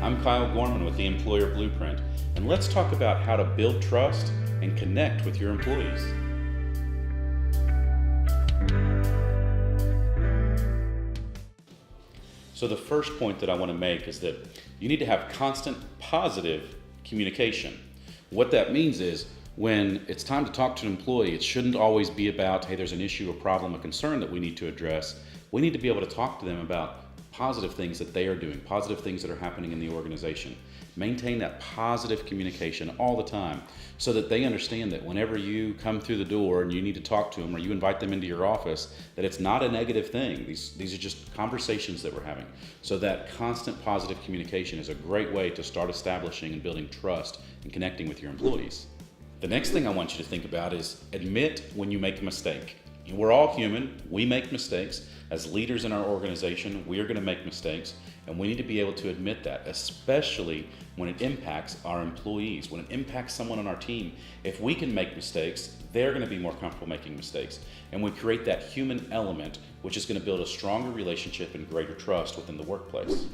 I'm Kyle Gorman with the Employer Blueprint, and let's talk about how to build trust and connect with your employees. So the first point that I want to make is that you need to have constant positive communication. What that means is when it's time to talk to an employee, it shouldn't always be about, hey, there's an issue, a problem, a concern that we need to address. We need to be able to talk to them about positive things that they are doing, positive things that are happening in the organization. Maintain that positive communication all the time so that they understand that whenever you come through the door and you need to talk to them or you invite them into your office, that it's not a negative thing. These are just conversations that we're having. So that constant positive communication is a great way to start establishing and building trust and connecting with your employees. The next thing I want you to think about is admit when you make a mistake. We're all human, we make mistakes. As leaders in our organization, we are going to make mistakes, and we need to be able to admit that, especially when it impacts our employees, when it impacts someone on our team. If we can make mistakes, they're going to be more comfortable making mistakes. And we create that human element, which is going to build a stronger relationship and greater trust within the workplace.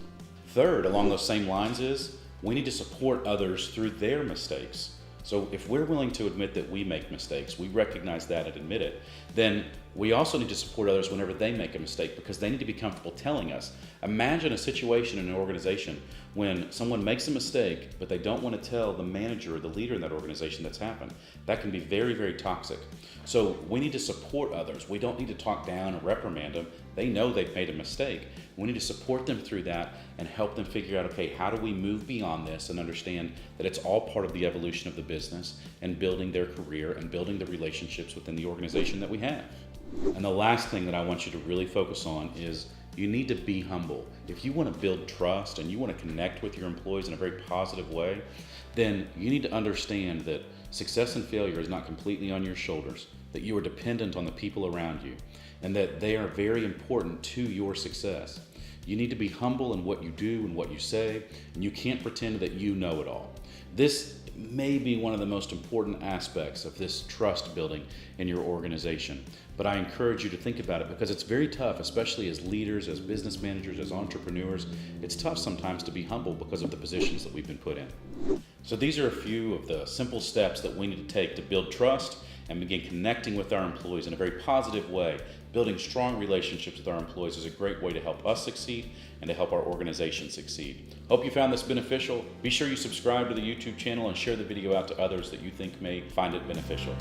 Third, along those same lines is, we need to support others through their mistakes. So if we're willing to admit that we make mistakes, we recognize that and admit it, then we also need to support others whenever they make a mistake because they need to be comfortable telling us. Imagine a situation in an organization when someone makes a mistake, but they don't want to tell the manager or the leader in that organization that's happened. That can be very, very toxic. So we need to support others. We don't need to talk down or reprimand them. They know they've made a mistake. We need to support them through that and help them figure out, okay, how do we move beyond this and understand that it's all part of the evolution of the business and building their career and building the relationships within the organization that we have. And the last thing that I want you to really focus on is you need to be humble. If you want to build trust and you want to connect with your employees in a very positive way, then you need to understand that success and failure is not completely on your shoulders, that you are dependent on the people around you, and that they are very important to your success. You need to be humble in what you do and what you say, and you can't pretend that you know it all. This may be one of the most important aspects of this trust building in your organization, but I encourage you to think about it because it's very tough, especially as leaders, as business managers, as entrepreneurs. It's tough sometimes to be humble because of the positions that we've been put in. So these are a few of the simple steps that we need to take to build trust and begin connecting with our employees in a very positive way. Building strong relationships with our employees is a great way to help us succeed and to help our organization succeed. Hope you found this beneficial. Be sure you subscribe to the YouTube channel and share the video out to others that you think may find it beneficial.